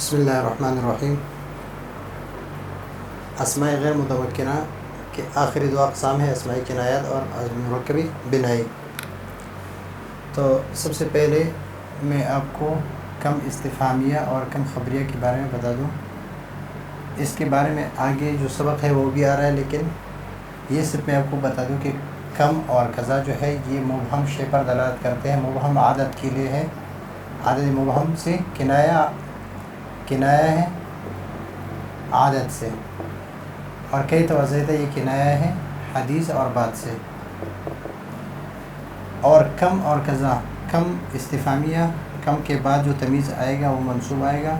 بسم اللہ الرحمن الرحیم۔ اسماء غیر متمکنہ کے آخری دو اقسام ہیں، اسماء کنایات اور مرکبی بنائی۔ تو سب سے پہلے میں آپ کو کم استفہامیہ اور کم خبریہ کے بارے میں بتا دوں۔ اس کے بارے میں آگے جو سبق ہے وہ بھی آ رہا ہے، لیکن یہ صرف میں آپ کو بتا دوں کہ کم اور قضا جو ہے یہ مبہم شے پر دلالت کرتے ہیں، مبہم عادت کے لیے ہے۔ عادت مبہم سے کنایہ ہے عادت سے، اور کئی توضیحات یہ کنایہ ہے حدیث اور بات سے۔ اور کم اور قضا، کم استفہامیہ، کم کے بعد جو تمیز آئے گا وہ منصوب آئے گا۔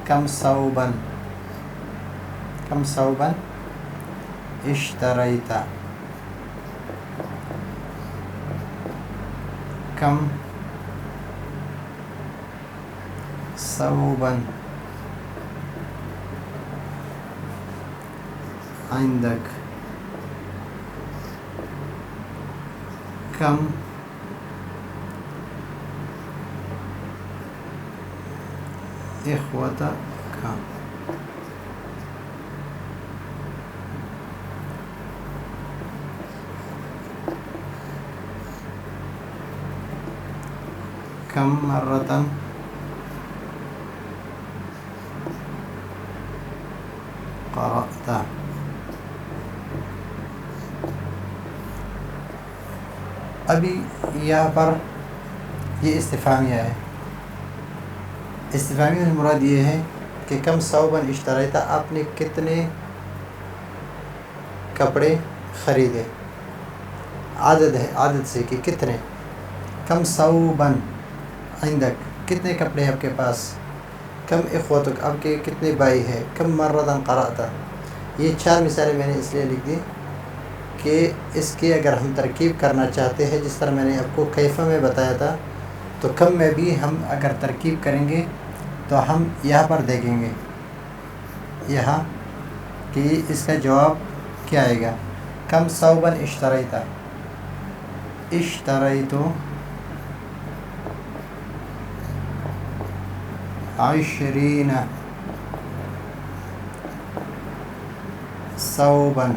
کم صوباً اشتریت، کم صوباً عندك، کم اخوتك، کم مرة قرأت۔ ابھی یہاں پر یہ استفہامیہ ہے۔ استفہامیہ سے مراد یہ ہے کہ کم صوباً اشتریت، آپ نے کتنے کپڑے خریدے۔ عدد ہے، عدد سے کہ کتنے۔ کم صوباً عندك، کتنے کپڑے ہیں آپ کے پاس۔ کم اخوتک، آپ کے کتنے بھائی ہیں۔ کم مرة قرأت۔ یہ 4 مثالیں میں نے اس لیے لکھ دی کہ اس کی اگر ہم ترکیب کرنا چاہتے ہیں، جس طرح میں نے آپ کو کیفہ میں بتایا تھا، تو کم میں بھی ہم اگر ترکیب کریں گے تو ہم یہاں پر دیکھیں گے یہاں کہ اس کا جواب کیا آئے گا۔ کم صوباً اشتریت، اشتریت 20 صوباً،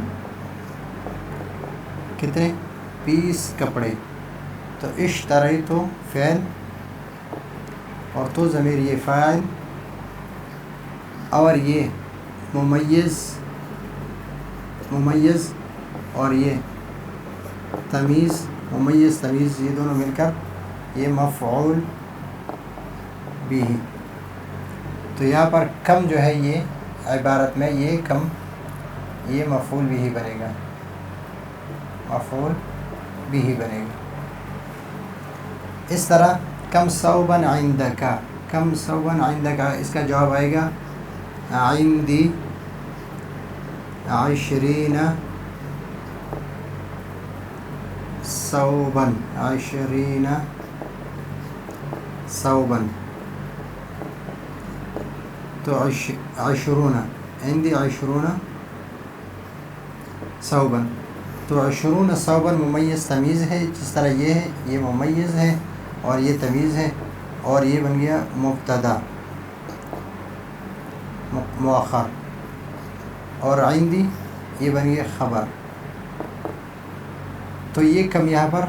کتنے 20 کپڑے۔ تو اشتریت فعل اور تو ضمیر یہ فاعل، اور یہ ممیز اور یہ تمیز، ممیز تمیز، یہ دونوں مل کر یہ مفعول بھی۔ تو یہاں پر کم جو ہے یہ عبارت میں یہ کم یہ مفعول بھی بنے گا، مفعول بھی بنے گا۔ اس طرح کم صوباً عندك، کم صوباً عندك، اس کا جواب آئے گا عندي 20 صوباً، 20 صوباً۔ تو 20 عندي 20 صوباً۔ تو 20 صوباً ممیز تمیز ہے، جس طرح یہ ہے یہ ممیز ہے اور یہ تمیز ہے، اور یہ بن گیا مبتدا مؤخر، اور عندی یہ بن گیا خبر۔ تو یہ کم یہاں پر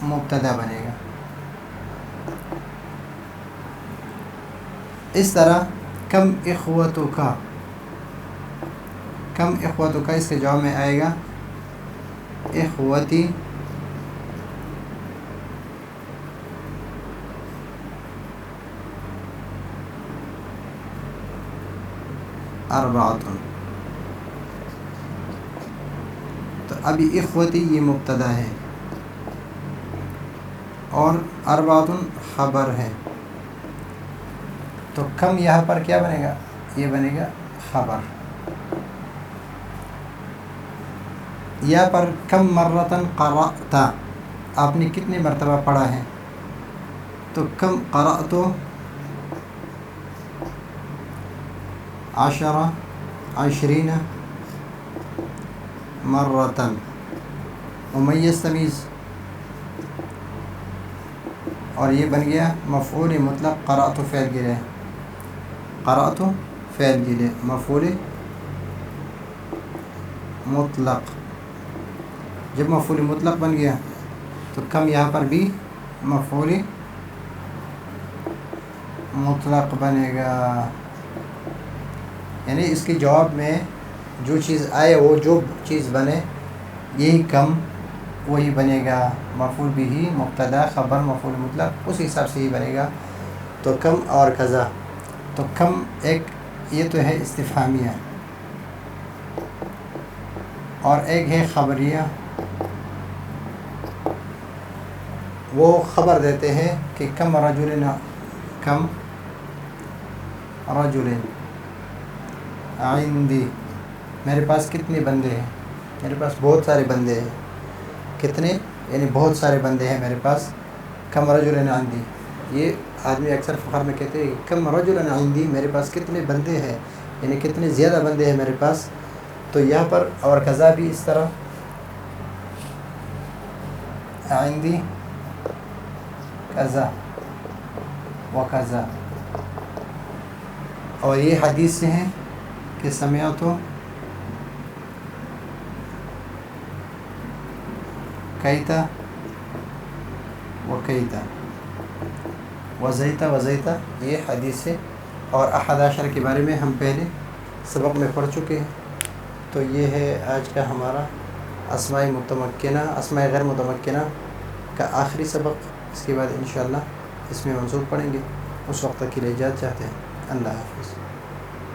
مبتدا بنے گا۔ اس طرح کم اخوتک، کم اخوتک، اس کے جواب میں آئے گا اخوتی 4۔ تو ابھی اخوتی یہ مبتدا ہے اور 4 خبر ہے، تو کم یہاں پر کیا بنے گا، یہ بنے گا خبر۔ یہاں پر کم مرة قرأت، آپ نے کتنے مرتبہ پڑھا ہے، تو کم قرأت 20 مرة، ممیز تمیز، اور یہ بن گیا مفعول مطلق، قرأت فعل کے لیے قرأت فعل کے لیے مفعول مطلق. جب مفعول مطلق بن گیا تو کم یہاں پر بھی مفعول مطلق بنے گا. یعنی اس کے جواب میں جو چیز آئے وہ جو چیز بنے یہی کم وہی بنے گا. مفعول بھی مبتدا خبر مفعول مطلق اس حساب سے ہی بنے گا. تو کم اور کذا. تو کم ایک یہ تو ہے استفہامیہ اور ایک ہے خبریہ. وہ خبر دیتے ہیں کہ کم رجل عندی میرے پاس کتنے بندے ہیں. میرے پاس بہت سارے بندے ہیں. کتنے یعنی بہت سارے بندے ہیں میرے پاس. کم رجل عندی یہ آدمی اکثر فخر میں کہتے ہیں کم رجل عندی میرے پاس کتنے بندے ہیں یعنی کتنے زیادہ بندے ہیں میرے پاس. تو یہاں پر اور قضا بھی اس طرح عندی قضا و قضا. اور یہ حدیث سے ہیں کہ سمعت کیتا و کیتا وزیتا وزیتا یہ حدیث ہے. اور احد عشر کے بارے میں ہم پہلے سبق میں پڑھ چکے ہیں. تو یہ ہے آج کا ہمارا اسماء متمکنہ اسماء غیر متمکنہ کا آخری سبق. اس کے بعد انشاءاللہ اس میں منصوب پڑھیں گے. اس وقت تک کے لیے اجازت چاہتے ہیں. اللہ حافظ.